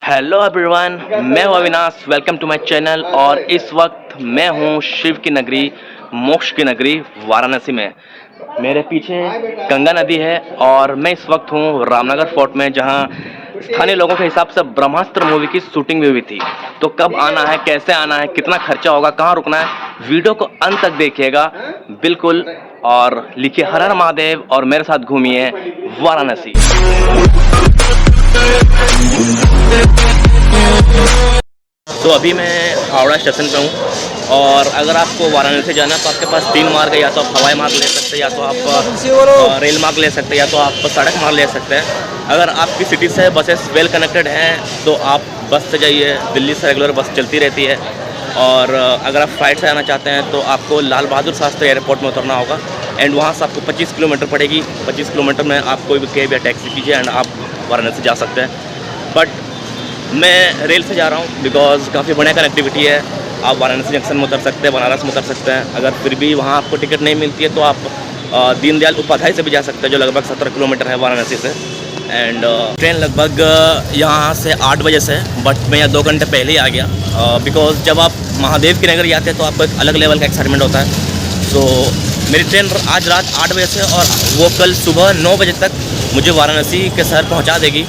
Hello everyone, मैं हूं Avinash. Welcome to my channel. और इस वक्त मैं हूं शिव की नगरी, मोक्ष की नगरी वाराणसी में। मेरे पीछे गंगा नदी है और मैं इस वक्त हूं रामनगर फोर्ट में, जहां स्थानीय लोगों के हिसाब से ब्रह्मास्त्र मूवी की शूटिंग भी हुई थी। तो कब आना है, कैसे आना है, कितना खर्चा होगा, कहाँ रुकना है, वीडियो को अंत तक देखिएगा बिल्कुल। और लिखिए हर हर महादेव और मेरे साथ घूमिए वाराणसी। तो अभी मैं हावड़ा स्टेशन पे हूँ और अगर आपको वाराणसी जाना है तो आपके पास तीन मार्ग है। या तो आप हवाई मार्ग ले सकते हैं, या तो आप रेल मार्ग ले सकते हैं, या तो आप सड़क मार्ग ले सकते हैं। अगर आपकी सिटी से बसेस वेल कनेक्टेड हैं तो आप बस से जाइए। दिल्ली से रेगुलर बस चलती रहती है। और अगर आप फ्लाइट से आना चाहते हैं तो आपको लाल बहादुर शास्त्री एयरपोर्ट में उतरना होगा। एंड वहाँ से आपको 25 किलोमीटर पड़ेगी। 25 किलोमीटर में आप कोई भी कैब या टैक्सी कीजिए एंड आप वाराणसी जा सकते हैं। बट मैं रेल से जा रहा हूँ बिकॉज काफ़ी बढ़िया कनेक्टिविटी है। आप वाराणसी जंक्शन में उतर सकते हैं, बनारस में उतर सकते हैं। अगर फिर भी वहाँ आपको टिकट नहीं मिलती है तो आप दीनदयाल उपाध्याय से भी जा सकते हैं, जो लगभग 17 किलोमीटर है वाराणसी से। एंड ट्रेन लगभग यहाँ से 8 बजे से, बट मैं यहाँ 2 घंटे पहले ही आ गया बिकॉज जब आप महादेव की नगरी आते हैं तो आपको एक अलग लेवल का एक्साइटमेंट होता है। सो मेरी ट्रेन आज रात 8 बजे से और वो कल सुबह 9 बजे तक मुझे वाराणसी के शहर पहुँचा देगी।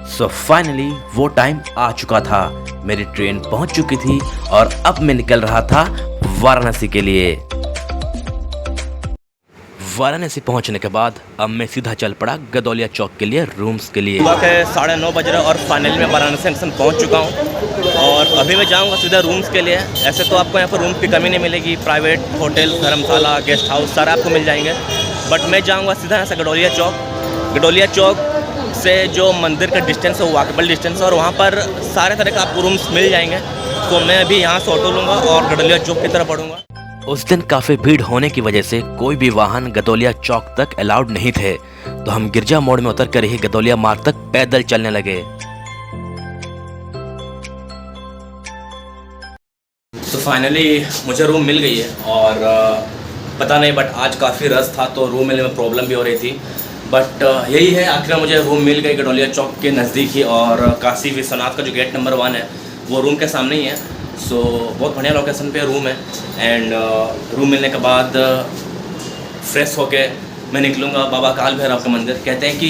सो फाइनली वो टाइम आ चुका था। मेरी ट्रेन पहुंच चुकी थी और अब मैं निकल रहा था वाराणसी के लिए। वाराणसी पहुंचने के बाद अब मैं सीधा चल पड़ा गदौलिया चौक के लिए, रूम्स के लिए। सुबह के 9:30 बज रहे और फाइनली मैं वाराणसी जंक्शन पहुंच चुका हूं और अभी मैं जाऊंगा सीधा रूम्स के लिए। ऐसे तो आपको यहाँ पर रूम्स की कमी नहीं मिलेगी। प्राइवेट होटल, धर्मशाला, गेस्ट हाउस सारे आपको मिल जाएंगे। बट मैं जाऊँगा सीधा यहाँ से गदौलिया चौक। गदौलिया चौक से जो मंदिर का डिस्टेंस है वो वॉकेबल डिस्टेंस है और वहाँ पर सारे तरह का आपको रूम्स मिल जाएंगे। तो मैं अभी यहाँ से ऑटो लूँगा और गदौलिया चौक की तरफ बढ़ूँगा। उस दिन काफ़ी भीड़ होने की वजह से कोई भी वाहन गदौलिया चौक तक अलाउड नहीं थे, तो हम गिरजा मोड़ में उतर कर ही गदौलिया मार्ग तक पैदल चलने लगे। तो फाइनली मुझे रूम मिल गई है और पता नहीं बट आज काफ़ी रश था तो रूम मिलने में प्रॉब्लम भी हो रही थी। बट यही है, आखिर मुझे रूम मिल गई गदौलिया चौक के नज़दीक ही। और काशी विश्वनाथ का जो गेट नंबर 1 है वो रूम के सामने ही है। सो बहुत बढ़िया लोकेशन पे रूम है। एंड रूम मिलने के बाद फ्रेश होके मैं निकलूँगा बाबा काल भैरव का मंदिर। कहते हैं कि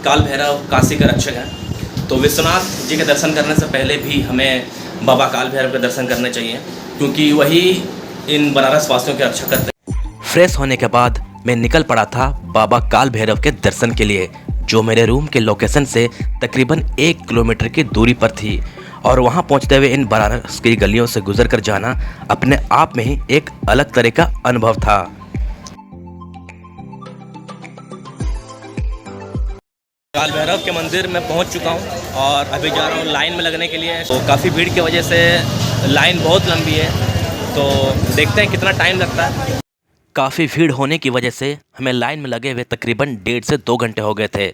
काल भैरव काशी के रक्षक हैं, तो विश्वनाथ जी के दर्शन करने से पहले भी हमें बाबा काल भैरव के दर्शन करने चाहिए, क्योंकि वही इन बनारस वासियों के रक्षक करते हैं। फ्रेश होने के बाद मैं निकल पड़ा था बाबा काल भैरव के दर्शन के लिए, जो मेरे रूम के लोकेशन से तकरीबन 1 किलोमीटर की दूरी पर थी। और वहां पहुंचते हुए इन बनारस की गलियों से गुजर कर जाना अपने आप में ही एक अलग तरह का अनुभव था। काल भैरव के मंदिर में पहुंच चुका हूं और अभी जा रहा हूं लाइन में लगने के लिए। तो काफ़ी भीड़ की वजह से लाइन बहुत लंबी है, तो देखते हैं कितना टाइम लगता है। काफ़ी भीड़ होने की वजह से हमें लाइन में लगे हुए तकरीबन 1.5 से 2 घंटे हो गए थे।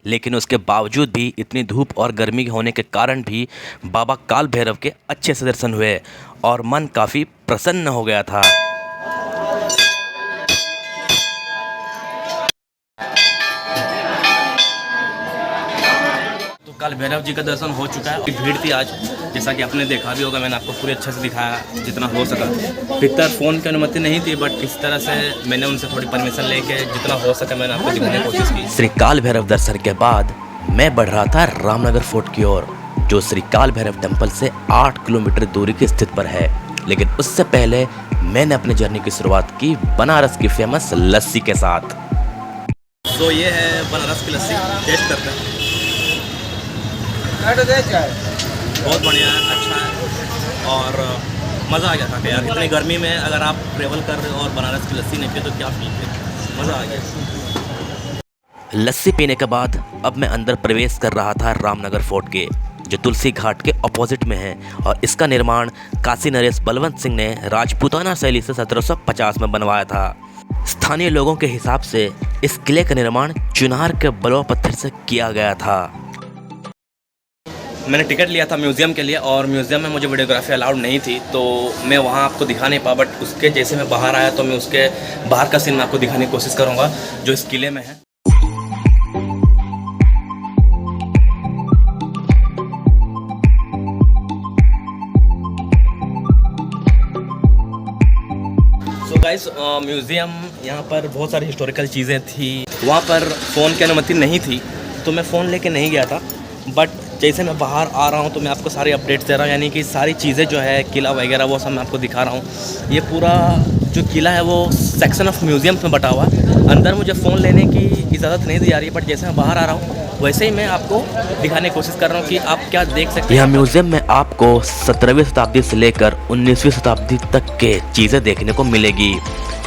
लेकिन उसके बावजूद भी इतनी धूप और गर्मी होने के कारण भी बाबा काल भैरव के अच्छे से दर्शन हुए और मन काफ़ी प्रसन्न हो गया था। तो काल भैरव जी का दर्शन हो चुका है। भीड़ थी आज, जैसा कि आपने देखा भी होगा, मैंने आपको पूरे अच्छे से दिखाया जितना हो सका। भीतर फ़ोन की अनुमति नहीं थी, बट इस तरह से मैंने उनसे थोड़ी परमिशन लेके जितना हो सका मैंने आपको दिखाने की कोशिश की। श्री काल भैरव दर्शन के बाद मैं बढ़ रहा था रामनगर फोर्ट की ओर, जो श्री काल भैरव टेम्पल से 8 किलोमीटर दूरी की स्थित पर है। लेकिन उससे पहले मैंने अपनी जर्नी की शुरुआत की बनारस की फेमस लस्सी के साथ। तो ये है बनारस की लस्सी, टेस्ट करते हैं। बहुत बढ़िया है, अच्छा है और मज़ा आ गया था यार। इतनी गर्मी में अगर आप ट्रेवल कर रहे हो और बनारस की लस्सी नहीं पिए तो क्या फील है, मज़ा आ गया। लस्सी पीने के बाद अब मैं अंदर प्रवेश कर रहा था रामनगर फोर्ट के, जो तुलसी घाट के अपोजिट में है और इसका निर्माण काशी नरेश बलवंत सिंह ने राजपूताना शैली से 1750 में बनवाया था। स्थानीय लोगों के हिसाब से इस किले का निर्माण चुनार के बलुआ पत्थर से किया गया था। मैंने टिकट लिया था म्यूज़ियम के लिए और म्यूज़ियम में मुझे वीडियोग्राफी अलाउड नहीं थी, तो मैं वहाँ आपको दिखा नहीं पाया, बट उसके जैसे मैं बाहर आया तो मैं उसके बाहर का सीन मैं आपको दिखाने की कोशिश करूँगा जो इस किले में है। सो गाइस, म्यूज़ियम यहाँ पर बहुत सारी हिस्टोरिकल चीज़ें थी। वहाँ पर फ़ोन की अनुमति नहीं थी तो मैं फ़ोन लेके नहीं गया था, बट जैसे मैं बाहर आ रहा हूँ तो मैं आपको सारी अपडेट्स दे रहा हूँ, यानी कि सारी चीज़ें जो है किला वगैरह वो सब मैं आपको दिखा रहा हूँ। ये पूरा जो किला है वो सेक्शन ऑफ म्यूज़ियम्स में बटा हुआ है। अंदर मुझे फ़ोन लेने की इजाज़त नहीं दी जा रही है, बट जैसे मैं बाहर आ रहा हूँ वैसे ही मैं आपको दिखाने की कोशिश कर रहा हूँ कि आप क्या देख सकते हैं। यह म्यूज़ियम में आपको 17वीं शताब्दी से लेकर 19वीं शताब्दी तक के चीज़ें देखने को मिलेगी,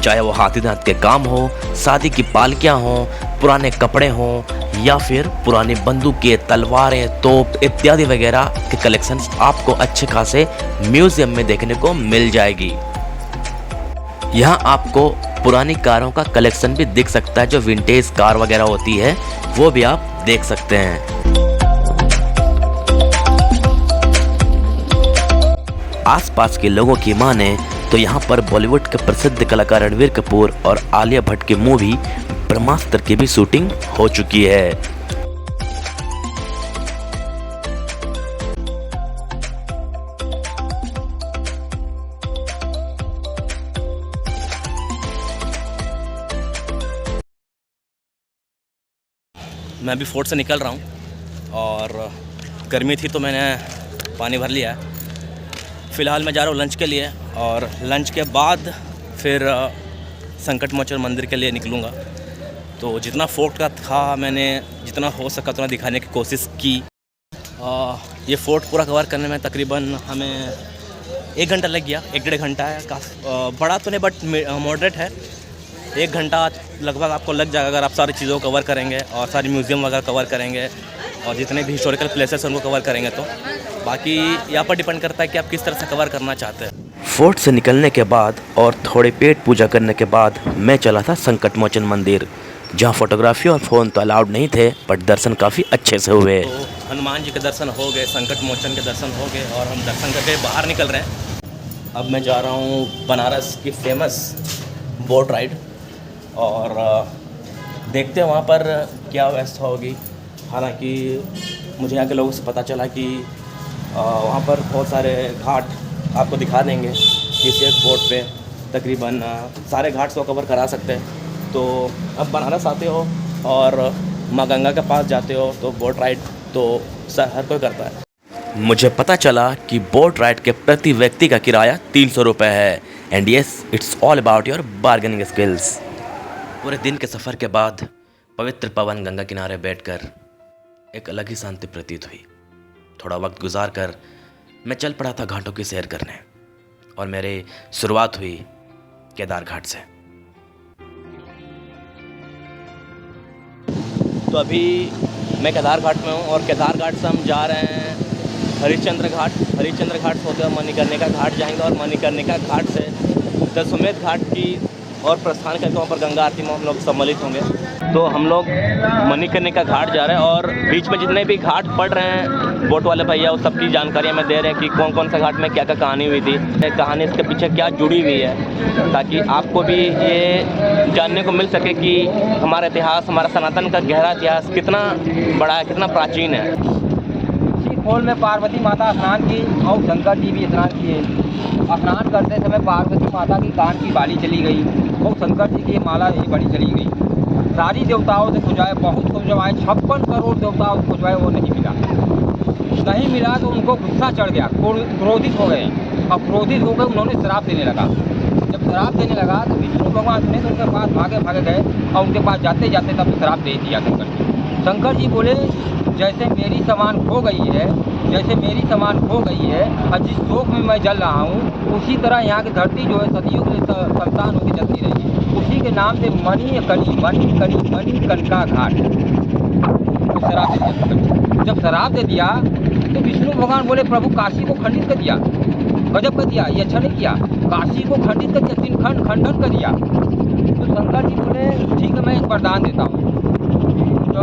चाहे वो हाथी दांत के काम हो, शादी की पालकियाँ हों, पुराने कपड़े हों या फिर पुरानी बंदूकें, तलवारें, तोप इत्यादि वगैरह के कलेक्शंस आपको अच्छे खासे म्यूज़ियम में देखने को मिल जाएगी। यहाँ आपको पुरानी कारों का कलेक्शन भी दिख सकता है, जो विंटेज कार वगैरह होती है वो भी आप देख सकते हैं। आसपास के लोगों की माने तो यहाँ पर बॉलीवुड के प्रसिद्ध कलाकार रणवीर कपूर और आलिया भट्ट की मूवी ब्रह्मास्त्र की भी शूटिंग हो चुकी है। मैं अभी फोर्ट से निकल रहा हूँ और गर्मी थी तो मैंने पानी भर लिया है। फ़िलहाल मैं जा रहा हूँ लंच के लिए और लंच के बाद फिर संकट मोचन मंदिर के लिए निकलूँगा। तो जितना फोर्ट का था मैंने जितना हो सका उतना दिखाने की कोशिश की। ये फोर्ट पूरा कवर करने में तकरीबन हमें 1 घंटा लग गया, 1-1.5 घंटा है। काफ़ी बड़ा तो नहीं बट मॉडरेट है। 1 घंटा लगभग आपको लग जाएगा अगर आप सारी चीज़ों को कवर करेंगे और सारी म्यूज़ियम वगैरह कवर करेंगे और जितने भी हिस्टोरिकल प्लेसेस हैं उनको कवर करेंगे। तो बाकी यहाँ पर डिपेंड करता है कि आप किस तरह से कवर करना चाहते हैं। फोर्ट से निकलने के बाद और थोड़े पेट पूजा करने के बाद मैं चला था संकट मोचन मंदिर, जहाँ फोटोग्राफी और फ़ोन तो अलाउड नहीं थे, बट दर्शन काफ़ी अच्छे से हुए। तो हनुमान जी के दर्शन हो गए, संकट मोचन के दर्शन हो गए और हम दर्शन करके बाहर निकल रहे हैं। अब मैं जा रहा हूँ बनारस की फेमस बोट राइड और देखते हैं वहाँ पर क्या व्यवस्था होगी। हालांकि मुझे यहाँ के लोगों से पता चला कि वहाँ पर बहुत सारे घाट आपको दिखा देंगे किसी एक बोट पे तकरीबन सारे घाट्स को कवर करा सकते हैं। तो अब बनारस आते हो और माँ गंगा के पास जाते हो तो बोट राइड तो हर कोई करता है। मुझे पता चला कि बोट राइड के प्रति व्यक्ति का किराया 300 रुपये है। And yes, it's all about your bargaining skills. पूरे दिन के सफ़र के बाद पवित्र पवन गंगा किनारे बैठकर एक अलग ही शांति प्रतीत हुई। थोड़ा वक्त गुजार कर मैं चल पड़ा था घाटों की सैर करने और मेरी शुरुआत हुई केदार घाट से। तो अभी मैं केदार घाट में हूँ और केदार घाट से हम जा रहे हैं हरिश्चंद्र घाट। हरिश्चंद्र घाट से होते हुए मणिकर्णिका घाट जाएंगे और मणिकर्णिका घाट से दशाश्वमेध घाट की और प्रस्थान करके वहाँ पर गंगा आरती में हम लोग सम्मिलित होंगे। तो हम लोग मणिकर्णिका घाट जा रहे हैं और बीच में जितने भी घाट पड़ रहे हैं बोट वाले भैया उस सबकी जानकारियाँ मैं दे रहे हैं कि कौन कौन सा घाट में क्या क्या कहानी हुई थी, कहानी इसके पीछे क्या जुड़ी हुई है, ताकि आपको भी ये जानने को मिल सके कि हमारा इतिहास, हमारा सनातन का गहरा इतिहास कितना बड़ा है, कितना प्राचीन है। खोल में पार्वती माता स्नान की और शंकर जी भी स्नान किए। स्नान करते समय पार्वती माता की कान की बाली चली गई और शंकर जी की माला यही बड़ी चली गई। सारी देवताओं से खुजवाए, बहुत खुजवाए, 56 करोड़ देवताओं से खुजवाए, वो नहीं मिला तो उनको गुस्सा चढ़ गया, क्रोधित हो गए। अब क्रोधित हो गए उन्होंने श्राप देने लगा। जब श्राप देने लगा तो विष्णु भगवान सुने तो उनके पास भागे गए और उनके पास जाते जाते तब श्राप दे दिया शंकर जी। शंकर जी बोले जैसे मेरी समान खो गई है, और जिस शोक में मैं जल रहा हूँ उसी तरह यहाँ की धरती जो है सदियों के लिए संतान होकर जलती रहेगी। उसी के नाम से मणिकर्णिका घाट शराब दे दिया। जब शराब दे दिया तो विष्णु भगवान बोले प्रभु काशी को खंडित कर दिया, गजब कर दिया, ये अच्छा नहीं किया, काशी को खंडित कर दिया, 3 खंड खंडन कर दिया। तो शंकर जी बोले ठीक है मैं एक वरदान देता हूँ। तो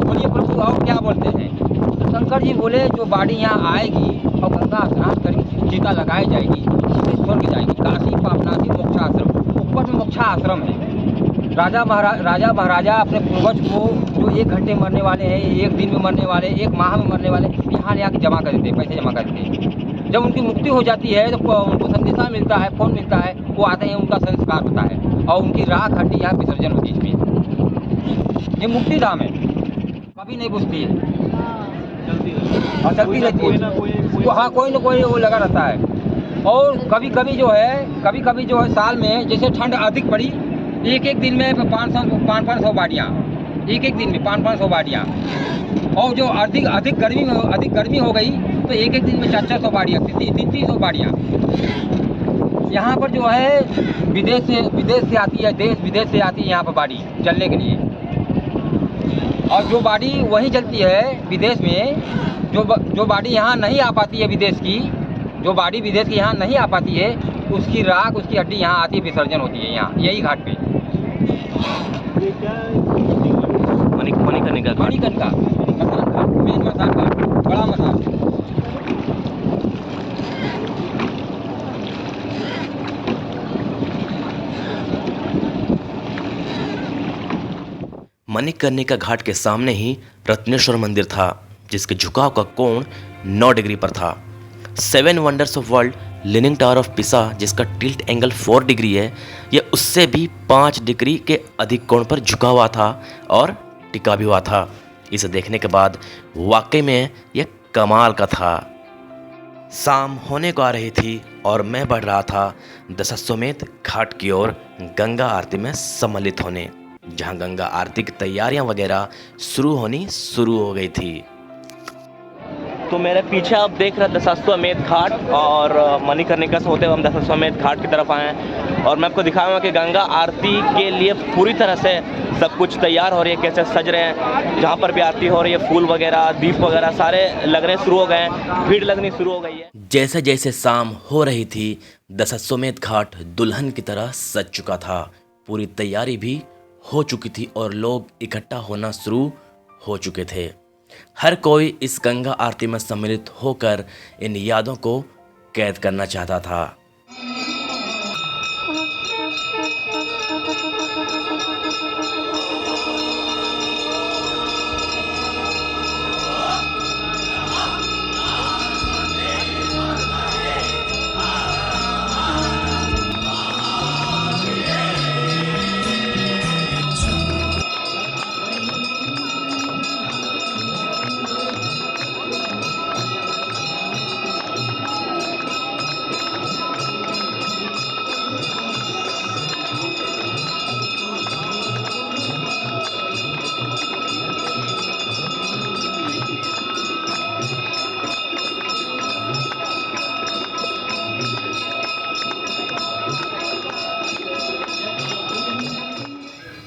बोलिए प्रभु और क्या बोलते हैं। तो शंकर जी बोले जो बाड़ी यहाँ आएगी और गंगा स्नान करेगी, चिता लगाई जाएगी, सीधे स्वर्ग जाएगी, काशी पापनाशी मोक्षाश्रम, ऊपर में मोक्षाश्रम है। राजा महाराजा अपने पूर्वज को जो 1 घंटे मरने वाले हैं, 1 दिन में मरने वाले, 1 माह में मरने वाले, यहाँ ले आके जमा कर देते, पैसे जमा कर देते। जब उनकी मुक्ति हो जाती है तो उनको संदेशा मिलता है, फोन मिलता है, वो आते हैं, उनका संस्कार होता है और उनकी राख हड्डी यहाँ विसर्जन होती है इसमें। ये मुक्ति धाम है, कभी नहीं बुझती है और चलती रहती है। हाँ कोई ना कोई वो लगा रहता है। और कभी कभी जो है साल में जैसे ठंड अधिक पड़ी, एक दिन में 500 बाड़ियाँ, एक दिन में 500 बाड़ियाँ। और जो अधिक गर्मी हो गई तो एक दिन में 400 बाड़ियाँ, 300 बाड़ियाँ। यहाँ पर जो है विदेश से आती है, देश विदेश से आती है यहाँ पर बाड़ी चलने के लिए। और जो बाड़ी वहीं चलती है विदेश में, जो बाड़ी यहाँ नहीं आ पाती है विदेश की, जो बाड़ी विदेश की यहाँ नहीं आ पाती है, उसकी राख, उसकी हड्डी यहाँ आती है, विसर्जन होती है यहाँ यही घाट पे। मणिकर्ण का मेन मसान का बड़ा मसान। मणिकर्णिका घाट के सामने ही रत्नेश्वर मंदिर था, जिसके झुकाव का कोण 9 डिग्री पर था। 7 wonders of world leaning tower of पिसा, जिसका टिल्ट एंगल 4 डिग्री है, यह उससे भी 5 डिग्री के अधिक कोण पर झुका हुआ था और टिका भी हुआ था। इसे देखने के बाद वाकई में यह कमाल का था। शाम होने को आ रही थी और मैं बढ़ रहा था दशाश्वमेध घाट की ओर गंगा आरती में सम्मिलित होने, जहां गंगा आरती की तैयारियां वगैरह शुरू हो गई थी। तो मेरे पीछे आप देख रहे हैं दशाश्वमेध घाट, और मणिकर्णिका से होते हुए हम दशाश्वमेध घाट की तरफ आए हैं। और मैं आपको दिखाऊंगा कि गंगा आरती के लिए पूरी तरह से सब कुछ तैयार हो रही है, कैसे सज रहे हैं। जहाँ पर भी आरती हो रही है, फूल वगैरह, दीप वगैरह सारे लगने शुरू हो गए हैं, भीड़ लगनी शुरू हो गई है। जैसे जैसे शाम हो रही थी, दशाश्वमेध घाट दुल्हन की तरह सज चुका था। पूरी तैयारी भी हो चुकी थी और लोग इकट्ठा होना शुरू हो चुके थे। हर कोई इस गंगा आरती में सम्मिलित होकर इन यादों को कैद करना चाहता था।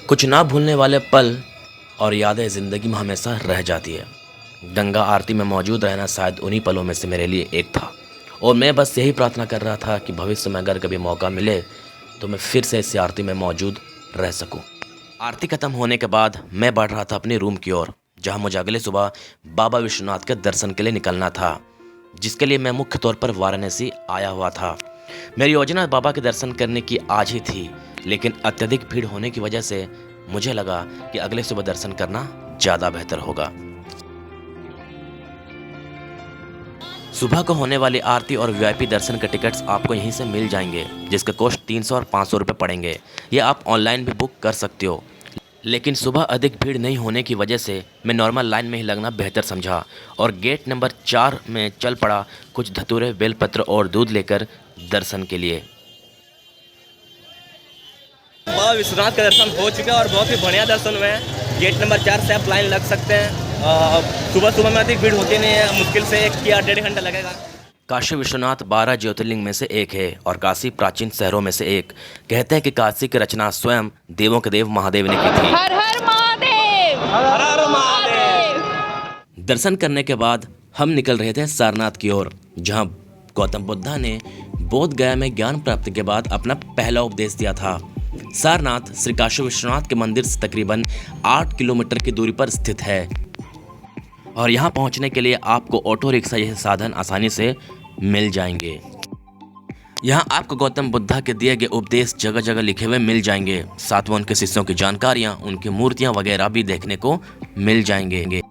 कुछ ना भूलने वाले पल और यादें ज़िंदगी में हमेशा रह जाती है। गंगा आरती में मौजूद रहना शायद उन्हीं पलों में से मेरे लिए एक था, और मैं बस यही प्रार्थना कर रहा था कि भविष्य में अगर कभी मौका मिले तो मैं फिर से इस आरती में मौजूद रह सकूं। आरती खत्म होने के बाद मैं बढ़ रहा था अपने रूम की ओर, जहां मुझे अगले सुबह बाबा विश्वनाथ के दर्शन के लिए निकलना था, जिसके लिए मैं मुख्य तौर पर वाराणसी आया हुआ था। मेरी योजना बाबा के दर्शन करने की आज ही थी, लेकिन अत्यधिक भीड़ होने की वजह से मुझे लगा कि अगले सुबह दर्शन करना ज़्यादा बेहतर होगा। सुबह को होने वाली आरती और वीआईपी दर्शन के टिकट्स आपको यहीं से मिल जाएंगे, जिसके कॉस्ट 300 और 500 रुपये पड़ेंगे। ये आप ऑनलाइन भी बुक कर सकते हो, लेकिन सुबह अधिक भीड़ नहीं होने की वजह से मैं नॉर्मल लाइन में ही लगना बेहतर समझा और गेट नंबर 4 में चल पड़ा कुछ धतूरे, बेलपत्र और दूध लेकर दर्शन के लिए। बाबा विश्वनाथ का दर्शन हो चुका है और बहुत ही बढ़िया दर्शन हुए हैं। गेट नंबर 4 से आप लाइन लग सकते हैं। सुबह सुबह में अधिक भीड़ होती नहीं है, मुश्किल से 1 या 1.5 घंटा लगेगा। काशी विश्वनाथ 12 ज्योतिर्लिंग में से एक है और काशी प्राचीन शहरों में से एक। कहते हैं कि काशी की रचना स्वयं देवों के देव महादेव ने की थी। हर हर महादेव, हर हर महादेव। दर्शन करने के बाद हम निकल रहे थे सारनाथ की ओर, जहां गौतम बुद्धा ने बोध गया में ज्ञान प्राप्ति के बाद अपना पहला उपदेश दिया था। सारनाथ श्री काशी विश्वनाथ के मंदिर से तकरीबन 8 किलोमीटर की दूरी पर स्थित है और यहाँ पहुँचने के लिए आपको ऑटो रिक्शा जैसे साधन आसानी से मिल जाएंगे। यहाँ आपको गौतम बुद्धा के दिए गए उपदेश जगह जगह लिखे हुए मिल जाएंगे, साथ में उनके शिष्यों की जानकारियाँ, उनकी मूर्तियाँ वगैरह भी देखने को मिल जाएंगे।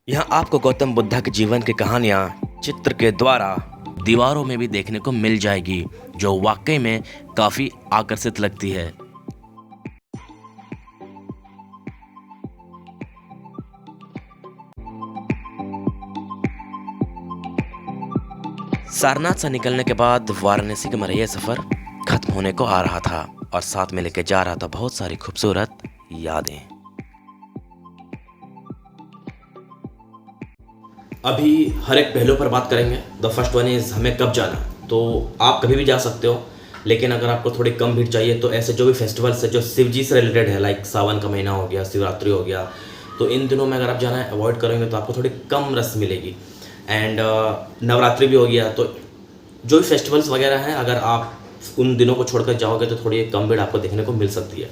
यहाँ आपको गौतम बुद्धा के जीवन की कहानियाँ चित्र के द्वारा दीवारों में भी देखने को मिल जाएगी, जो वाकई में काफ़ी आकर्षित लगती है। सारनाथ से निकलने के बाद वाराणसी का मेरा यह सफ़र खत्म होने को आ रहा था और साथ में लेके जा रहा था बहुत सारी खूबसूरत यादें। अभी हर एक पहलू पर बात करेंगे। द फर्स्ट वन इज़ हमें कब जाना। तो आप कभी भी जा सकते हो, लेकिन अगर आपको थोड़ी कम भीड़ चाहिए तो ऐसे जो भी फेस्टिवल्स है जो शिव जी से रिलेटेड है, लाइक सावन का महीना हो गया, शिवरात्रि हो गया, तो इन दिनों में अगर आप जाना अवॉइड करेंगे तो आपको थोड़ी कम रस मिलेगी। एंड नवरात्रि भी हो गया, तो जो भी फेस्टिवल्स वगैरह हैं अगर आप उन दिनों को छोड़कर जाओगे तो थोड़ी कम भीड़ आपको देखने को मिल सकती है।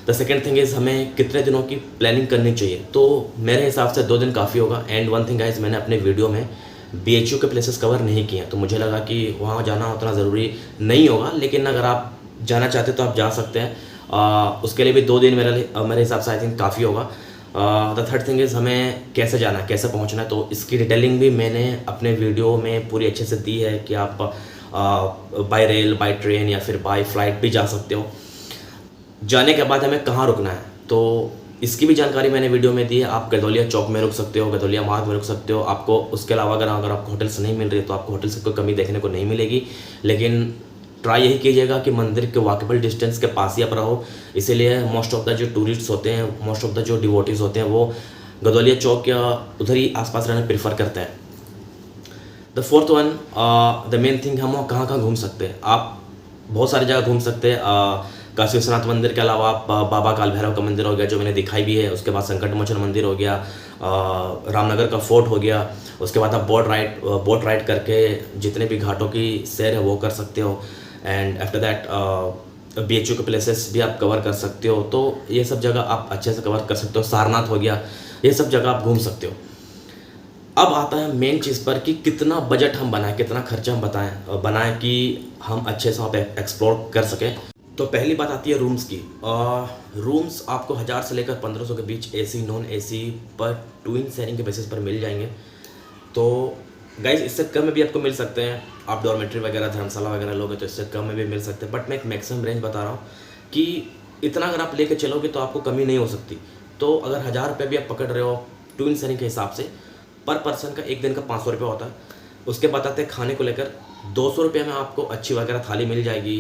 द सेकेंड थिंग इज़ हमें कितने दिनों की प्लानिंग करनी चाहिए। तो मेरे हिसाब से 2 दिन काफ़ी होगा। एंड वन थिंग गाइस, मैंने अपने वीडियो में BHU के प्लेसेस कवर नहीं किए, तो मुझे लगा कि वहाँ जाना उतना ज़रूरी नहीं होगा, लेकिन अगर आप जाना चाहते तो आप जा सकते हैं। उसके लिए भी 2 दिन मेरे हिसाब से आई थिंक काफ़ी होगा। द थर्ड थिंग इज़ हमें कैसे जाना है, कैसे पहुंचना है, तो इसकी डिटेलिंग भी मैंने अपने वीडियो में पूरी अच्छे से दी है कि आप बाय रेल, बाय ट्रेन या फिर बाय फ्लाइट भी जा सकते हो। जाने के बाद हमें कहाँ रुकना है तो इसकी भी जानकारी मैंने वीडियो में दी है। आप गदौलिया चौक में रुक सकते हो, गदौलिया मार्ग में रुक सकते हो। आपको उसके अलावा अगर आपको होटल्स नहीं मिल रही तो आपको होटल से कोई कमी देखने को नहीं मिलेगी, लेकिन ट्राई यही कीजिएगा कि मंदिर के वॉकेबल डिस्टेंस के पास ही आप रहो। इसीलिए मोस्ट ऑफ द जो टूरिस्ट्स होते हैं, मोस्ट ऑफ द जो डिवोटीज होते हैं, वो गदौलिया चौक या उधर ही आसपास रहना प्रेफर करते हैं। The fourth one, the main thing, हम कहाँ घूम सकते हैं। आप बहुत सारी जगह घूम सकते हैं। काशी विश्वनाथ मंदिर के अलावा आप बाबा काल भैरव का मंदिर हो गया जो मैंने दिखाई भी है, उसके बाद संकट मोचन मंदिर हो गया, रामनगर का फोर्ट हो गया, उसके बाद आप बोट राइड करके जितने भी घाटों की सैर है वो कर सकते हो। एंड आफ्टर दैट BHU के प्लेसेस भी आप कवर कर सकते हो। तो ये सब जगह आप अच्छे से कवर कर सकते हो। सारनाथ हो गया, ये सब जगह आप घूम सकते हो। अब आता है मेन चीज़ पर कि कितना बजट हम बनाएं, कितना खर्चा हम बनाएं कि हम अच्छे से आप एक्सप्लोर कर सकें। तो पहली बात आती है रूम्स की। रूम्स आपको 1000 से लेकर 1500 के बीच AC नॉन AC पर ट्विन शेयरिंग के बेसिस पर मिल जाएंगे। तो गाइज इससे कम में भी आपको मिल सकते हैं। आप डॉर्मेट्री वगैरह, धर्मशाला वगैरह लोगे तो इससे कम में भी मिल सकते हैं, बट मैं एक मैक्सिमम रेंज बता रहा हूँ कि इतना अगर आप लेके चलोगे तो आपको कमी नहीं हो सकती। तो अगर 1000 रुपये भी आप पकड़ रहे हो ट्विन शेयरिंग के हिसाब से, पर पर्सन का एक दिन का 500 रुपये होता है। उसके बाद आते हैं खाने को लेकर। 200 रुपये में आपको अच्छी वगैरह थाली मिल जाएगी,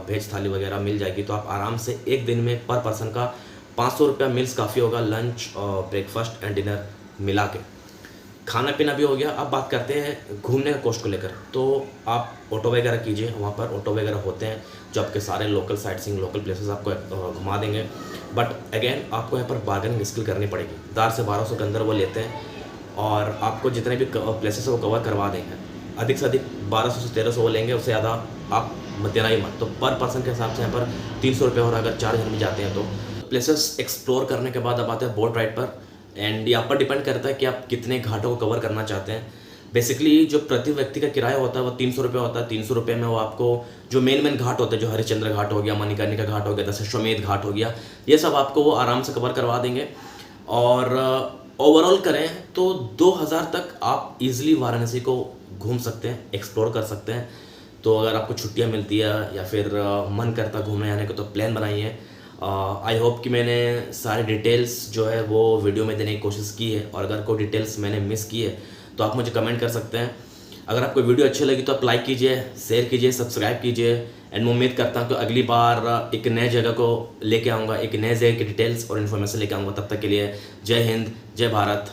वेज थाली वगैरह मिल जाएगी। तो आप आराम से एक दिन में पर पर्सन का 500 रुपया मील्स काफ़ी होगा, लंच, ब्रेकफास्ट एंड डिनर मिला के। खाना पीना भी हो गया। अब बात करते हैं घूमने का कॉस्ट को लेकर। तो आप ऑटो वगैरह कीजिए, वहाँ पर ऑटो वगैरह होते हैं जो आपके सारे local sight seeing, local places आपको घुमा देंगे। बट अगेन आपको यहाँ पर बार्गेनिंग स्किल करनी पड़ेगी। 1000 से 1200 के अंदर वो लेते हैं और आपको जितने भी प्लेसेस है वो कवर करवा देंगे। अधिक से अधिक 1200 से 1300 वो लेंगे, उससे ज़्यादा आप मत देना ही मत। तो पर पर्सन के हिसाब से यहाँ पर 300 रुपये, और अगर 4 जन भी जाते हैं तो प्लेसेस एक्सप्लोर करने के बाद अब आते हैं बोट राइड पर। एंड यहाँ पर डिपेंड करता है कि आप कितने घाटों को कवर करना चाहते हैं। बेसिकली जो प्रति व्यक्ति का किराया होता है वो 300 रुपये होता है। 300 रुपये में वो आपको जो मेन घाट होते हैं, जो हरिश्चंद्र घाट हो गया, मणिकर्णिका घाट हो गया, दशाश्वमेध घाट हो गया, ये सब आपको वो आराम से कवर करवा देंगे। और ओवरऑल करें तो 2000 तक आप इजीली वाराणसी को घूम सकते हैं, एक्सप्लोर कर सकते हैं। तो अगर आपको छुट्टियां मिलती है या फिर मन करता घूमने आने का तो प्लान बनाइए। आई होप कि मैंने सारी डिटेल्स जो है वो वीडियो में देने की कोशिश की है, और अगर कोई डिटेल्स मैंने मिस की है तो आप मुझे कमेंट कर सकते हैं। अगर आपको वीडियो अच्छी लगी तो आप लाइक कीजिए, शेयर कीजिए, सब्सक्राइब कीजिए। एंड मैं उम्मीद करता हूँ कि अगली बार एक नए जगह को लेके आऊँगा, एक नए जगह की डिटेल्स और इन्फॉर्मेशन लेके आऊँगा। तब तक के लिए जय हिंद, जय भारत,